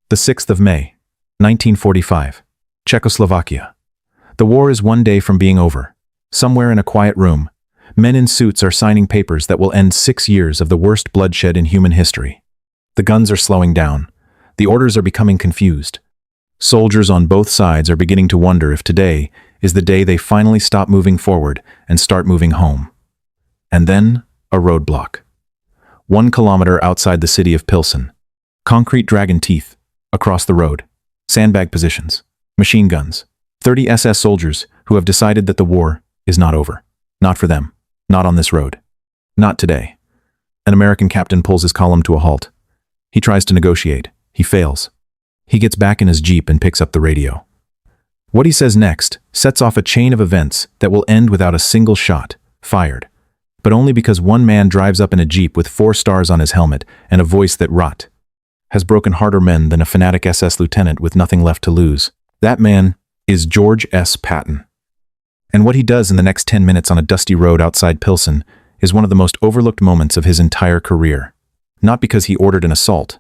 The 6th of May, 1945. Czechoslovakia. The war is one day from being over. Somewhere in a quiet room, men in suits are signing papers that will end 6 years of the worst bloodshed in human history. The guns are slowing down. The orders are becoming confused. Soldiers on both sides are beginning to wonder if today is the day they finally stop moving forward and start moving home. And then, a roadblock. 1 kilometer outside the city of Pilsen. Concrete dragon teeth. Across the road. Sandbag positions. Machine guns. 30 SS soldiers who have decided that the war is not over. Not for them. Not on this road. Not today. An American captain pulls his column to a halt. He tries to negotiate. He fails. He gets back in his jeep and picks up the radio. What he says next sets off a chain of events that will end without a single shot fired, but only because one man drives up in a jeep with 4 stars on his helmet and a voice that has broken harder men than a fanatic SS lieutenant with nothing left to lose. That man is George S. Patton. And what he does in the next 10 minutes on a dusty road outside Pilsen is one of the most overlooked moments of his entire career. Not because he ordered an assault,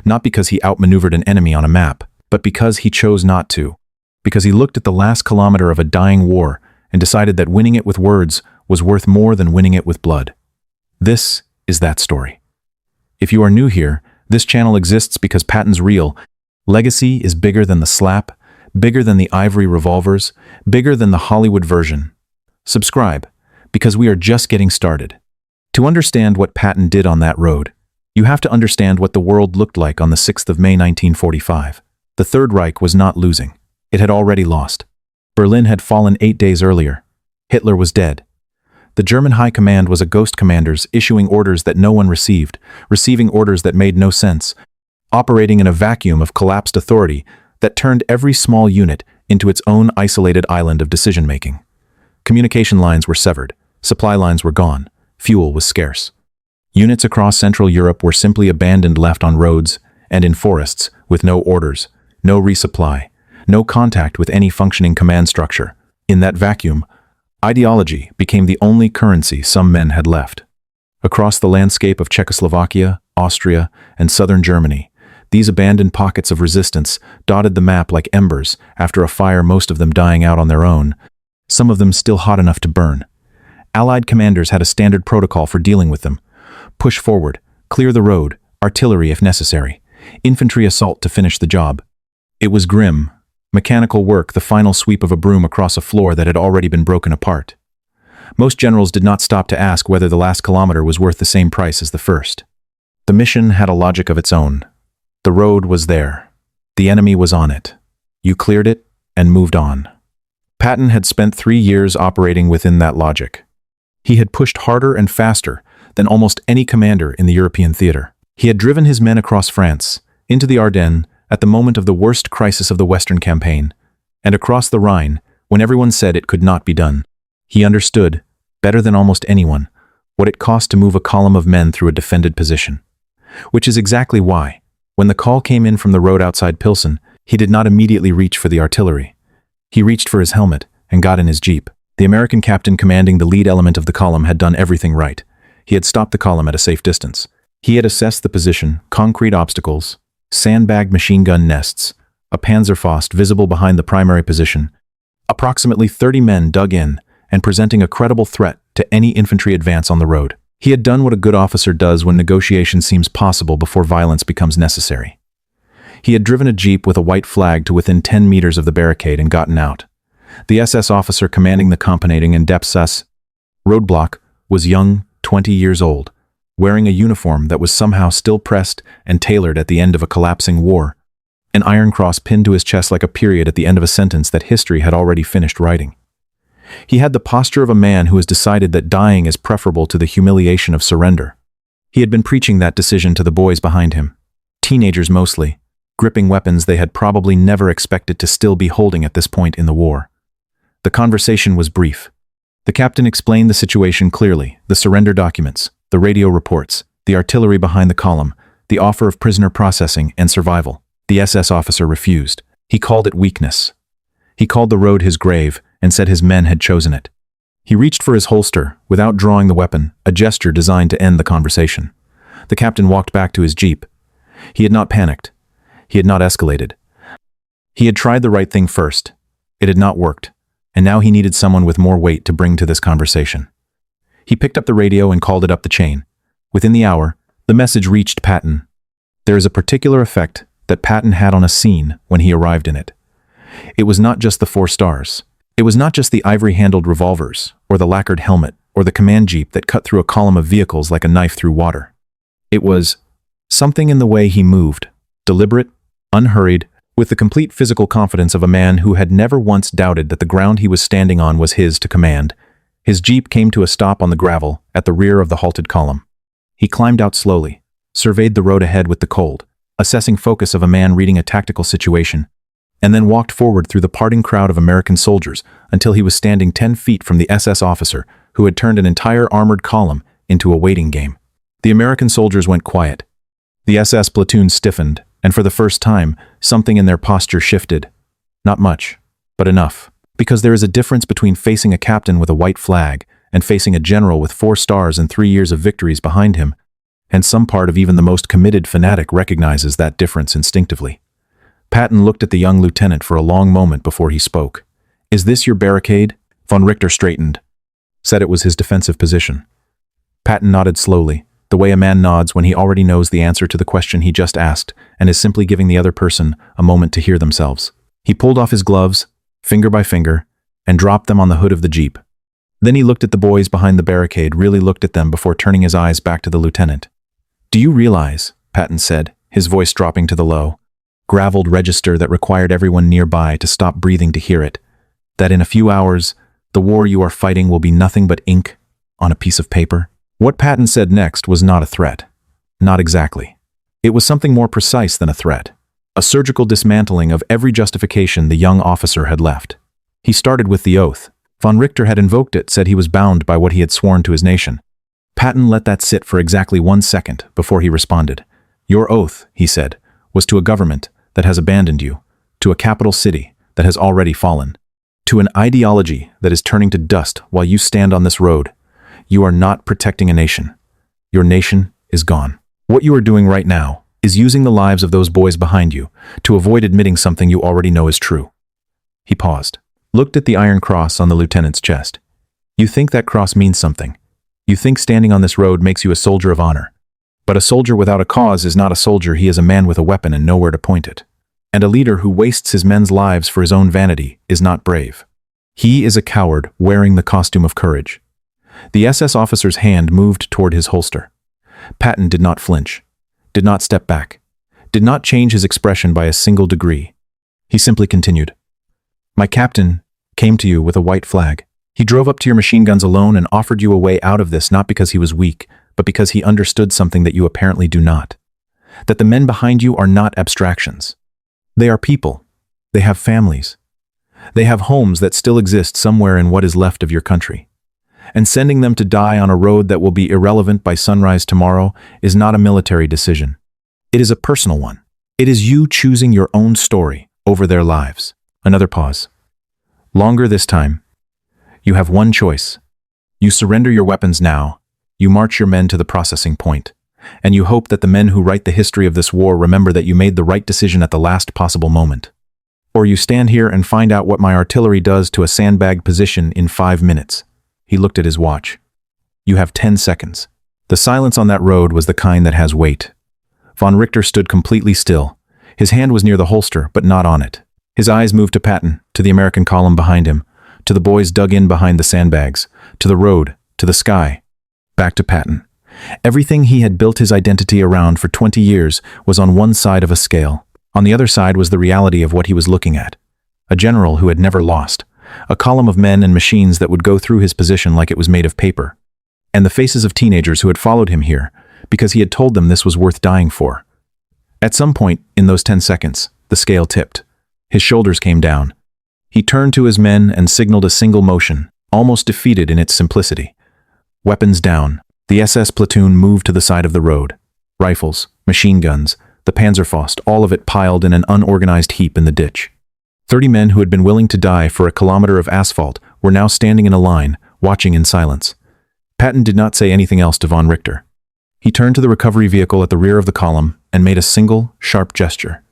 not because he outmaneuvered an enemy on a map, but because he chose not to. Because he looked at the last kilometer of a dying war and decided that winning it with words was worth more than winning it with blood. This is that story. If you are new here, this channel exists because Patton's real legacy is bigger than the slap, bigger than the ivory revolvers, bigger than the Hollywood version. Subscribe, because we are just getting started. To understand what Patton did on that road, you have to understand what the world looked like on the 6th of May 1945. The Third Reich was not losing. It had already lost. Berlin had fallen 8 days earlier. Hitler was dead. The German High Command was a ghost commanders issuing orders that no one received, receiving orders that made no sense, operating in a vacuum of collapsed authority that turned every small unit into its own isolated island of decision-making. Communication lines were severed, supply lines were gone, fuel was scarce. Units across Central Europe were simply abandoned, left on roads and in forests with no orders, no resupply, no contact with any functioning command structure. In that vacuum, ideology became the only currency some men had left. Across the landscape of Czechoslovakia, Austria, and southern Germany, these abandoned pockets of resistance dotted the map like embers after a fire, most of them dying out on their own, some of them still hot enough to burn. Allied commanders had a standard protocol for dealing with them. Push forward, clear the road, artillery if necessary, infantry assault to finish the job. It was grim. Mechanical work, the final sweep of a broom across a floor that had already been broken apart. Most generals did not stop to ask whether the last kilometer was worth the same price as the first. The mission had a logic of its own. The road was there. The enemy was on it. You cleared it and moved on. Patton had spent 3 years operating within that logic. He had pushed harder and faster than almost any commander in the European theater. He had driven his men across France, into the Ardennes, at the moment of the worst crisis of the Western campaign, and across the Rhine, when everyone said it could not be done. He understood, better than almost anyone, what it cost to move a column of men through a defended position. Which is exactly why, when the call came in from the road outside Pilsen, he did not immediately reach for the artillery. He reached for his helmet and got in his jeep. The American captain commanding the lead element of the column had done everything right. He had stopped the column at a safe distance. He had assessed the position, concrete obstacles, sandbagged machine gun nests, a Panzerfaust visible behind the primary position, approximately 30 men dug in and presenting a credible threat to any infantry advance on the road. He had done what a good officer does when negotiation seems possible before violence becomes necessary. He had driven a jeep with a white flag to within 10 meters of the barricade and gotten out. The SS officer commanding the accompanying and Depths roadblock was young, 20 years old, wearing a uniform that was somehow still pressed and tailored at the end of a collapsing war, an iron cross pinned to his chest like a period at the end of a sentence that history had already finished writing. He had the posture of a man who has decided that dying is preferable to the humiliation of surrender. He had been preaching that decision to the boys behind him, teenagers mostly, gripping weapons they had probably never expected to still be holding at this point in the war. The conversation was brief. The captain explained the situation clearly, the surrender documents, the radio reports, the artillery behind the column, the offer of prisoner processing and survival. The SS officer refused. He called it weakness. He called the road his grave and said his men had chosen it. He reached for his holster without drawing the weapon, a gesture designed to end the conversation. The captain walked back to his jeep. He had not panicked. He had not escalated. He had tried the right thing first. It had not worked, and now he needed someone with more weight to bring to this conversation. He picked up the radio and called it up the chain. Within the hour, the message reached Patton. There is a particular effect that Patton had on a scene when he arrived in it. It was not just the 4 stars. It was not just the ivory-handled revolvers, or the lacquered helmet, or the command jeep that cut through a column of vehicles like a knife through water. It was something in the way he moved, deliberate, unhurried, with the complete physical confidence of a man who had never once doubted that the ground he was standing on was his to command. His jeep came to a stop on the gravel at the rear of the halted column. He climbed out slowly, surveyed the road ahead with the cold, assessing focus of a man reading a tactical situation, and then walked forward through the parting crowd of American soldiers until he was standing 10 feet from the SS officer who had turned an entire armored column into a waiting game. The American soldiers went quiet. The SS platoon stiffened, and for the first time, something in their posture shifted. Not much, but enough. Because there is a difference between facing a captain with a white flag and facing a general with 4 stars and 3 years of victories behind him, and some part of even the most committed fanatic recognizes that difference instinctively. Patton looked at the young lieutenant for a long moment before he spoke. "Is this your barricade?" Von Richter straightened, said it was his defensive position. Patton nodded slowly, the way a man nods when he already knows the answer to the question he just asked and is simply giving the other person a moment to hear themselves. He pulled off his gloves, finger by finger, and dropped them on the hood of the jeep. Then he looked at the boys behind the barricade, really looked at them before turning his eyes back to the lieutenant. "Do you realize," Patton said, his voice dropping to the low, graveled register that required everyone nearby to stop breathing to hear it, that in a few hours, the war you are fighting will be nothing but ink on a piece of paper? What Patton said next was not a threat. Not exactly. It was something more precise than a threat. A surgical dismantling of every justification the young officer had left. He started with the oath. Von Richter had invoked it, said he was bound by what he had sworn to his nation. Patton let that sit for exactly 1 second before he responded. "Your oath," he said, "was to a government that has abandoned you, to a capital city that has already fallen, to an ideology that is turning to dust while you stand on this road. You are not protecting a nation. Your nation is gone. What you are doing right now is using the lives of those boys behind you to avoid admitting something you already know is true." He paused, looked at the iron cross on the lieutenant's chest. "You think that cross means something. You think standing on this road makes you a soldier of honor. But a soldier without a cause is not a soldier. He is a man with a weapon and nowhere to point it. And a leader who wastes his men's lives for his own vanity is not brave. He is a coward wearing the costume of courage." The SS officer's hand moved toward his holster. Patton did not flinch, did not step back, did not change his expression by a single degree. He simply continued. "My captain came to you with a white flag. He drove up to your machine guns alone and offered you a way out of this, not because he was weak, but because he understood something that you apparently do not. That the men behind you are not abstractions. They are people. They have families. They have homes that still exist somewhere in what is left of your country. And sending them to die on a road that will be irrelevant by sunrise tomorrow is not a military decision. It is a personal one. It is you choosing your own story over their lives." Another pause. "Longer this time. You have one choice. You surrender your weapons now, you march your men to the processing point, and you hope that the men who write the history of this war remember that you made the right decision at the last possible moment. Or you stand here and find out what my artillery does to a sandbag position in 5 minutes. He looked at his watch. "You have 10 seconds. The silence on that road was the kind that has weight. Von Richter stood completely still. His hand was near the holster, but not on it. His eyes moved to Patton, to the American column behind him, to the boys dug in behind the sandbags, to the road, to the sky. Back to Patton. Everything he had built his identity around for 20 years was on one side of a scale. On the other side was the reality of what he was looking at. A general who had never lost. A column of men and machines that would go through his position like it was made of paper. And the faces of teenagers who had followed him here, because he had told them this was worth dying for. At some point, in those 10 seconds, the scale tipped. His shoulders came down. He turned to his men and signaled a single motion, almost defeated in its simplicity. Weapons down. The SS platoon moved to the side of the road. Rifles, machine guns, the Panzerfaust, all of it piled in an unorganized heap in the ditch. 30 men who had been willing to die for a kilometer of asphalt were now standing in a line, watching in silence. Patton did not say anything else to Von Richter. He turned to the recovery vehicle at the rear of the column and made a single, sharp gesture.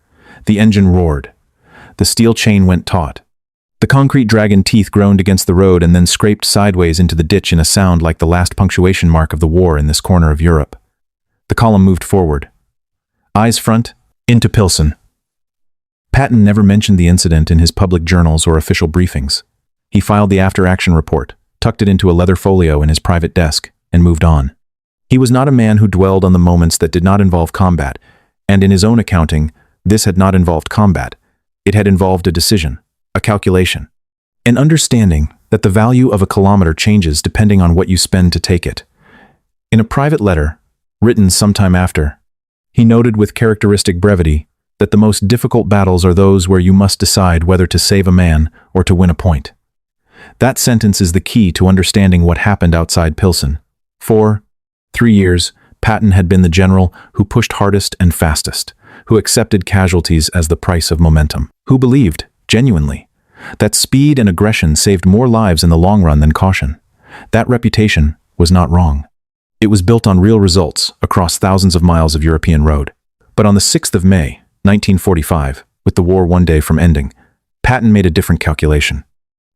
The engine roared. The steel chain went taut. The concrete dragon teeth groaned against the road and then scraped sideways into the ditch in a sound like the last punctuation mark of the war in this corner of Europe. The column moved forward. Eyes front, into Pilsen. Patton never mentioned the incident in his public journals or official briefings. He filed the after-action report, tucked it into a leather folio in his private desk, and moved on. He was not a man who dwelled on the moments that did not involve combat, and in his own accounting, this had not involved combat. It had involved a decision, a calculation, an understanding that the value of a kilometer changes depending on what you spend to take it. In a private letter, written sometime after, he noted with characteristic brevity that the most difficult battles are those where you must decide whether to save a man or to win a point. That sentence is the key to understanding what happened outside Pilsen. For 3 years, Patton had been the general who pushed hardest and fastest, who accepted casualties as the price of momentum, who believed, genuinely, that speed and aggression saved more lives in the long run than caution. That reputation was not wrong. It was built on real results across thousands of miles of European road. But on the 6th of May, 1945, with the war one day from ending, Patton made a different calculation.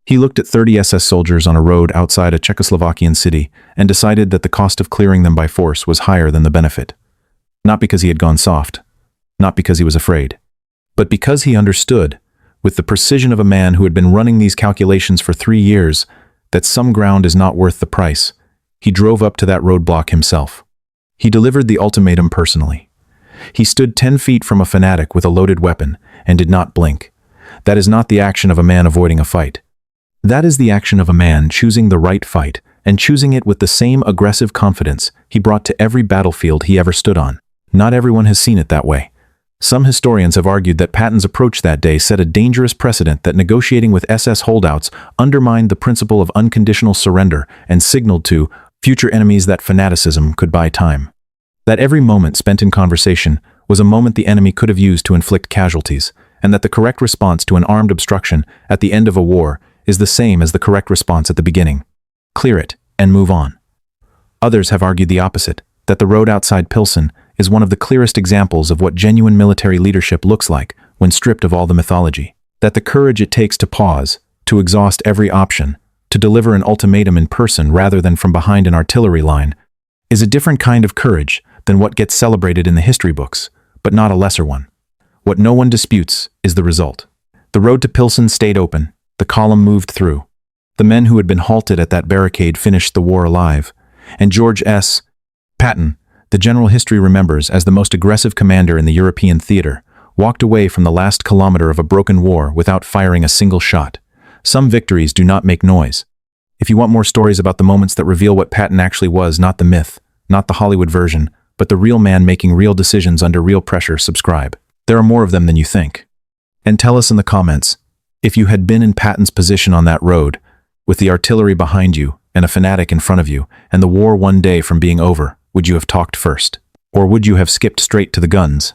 He looked at 30 SS soldiers on a road outside a Czechoslovakian city and decided that the cost of clearing them by force was higher than the benefit. Not because he had gone soft, not because he was afraid, but because he understood, with the precision of a man who had been running these calculations for 3 years, that some ground is not worth the price. He drove up to that roadblock himself. He delivered the ultimatum personally. He stood 10 feet from a fanatic with a loaded weapon and did not blink. That is not the action of a man avoiding a fight. That is the action of a man choosing the right fight and choosing it with the same aggressive confidence he brought to every battlefield he ever stood on. Not everyone has seen it that way. Some historians have argued that Patton's approach that day set a dangerous precedent that negotiating with SS holdouts undermined the principle of unconditional surrender and signaled to future enemies that fanaticism could buy time. That every moment spent in conversation was a moment the enemy could have used to inflict casualties, and that the correct response to an armed obstruction at the end of a war is the same as the correct response at the beginning. Clear it and move on. Others have argued the opposite, that the road outside Pilsen is one of the clearest examples of what genuine military leadership looks like when stripped of all the mythology. That the courage it takes to pause, to exhaust every option, to deliver an ultimatum in person rather than from behind an artillery line, is a different kind of courage than what gets celebrated in the history books, but not a lesser one. What no one disputes is the result. The road to Pilsen stayed open. The column moved through. The men who had been halted at that barricade finished the war alive. And George S. Patton, the general history remembers as the most aggressive commander in the European theater, walked away from the last kilometer of a broken war without firing a single shot. Some victories do not make noise. If you want more stories about the moments that reveal what Patton actually was, not the myth, not the Hollywood version, but the real man making real decisions under real pressure, subscribe. There are more of them than you think. And tell us in the comments, if you had been in Patton's position on that road, with the artillery behind you and a fanatic in front of you, and the war one day from being over, would you have talked first? Or would you have skipped straight to the guns?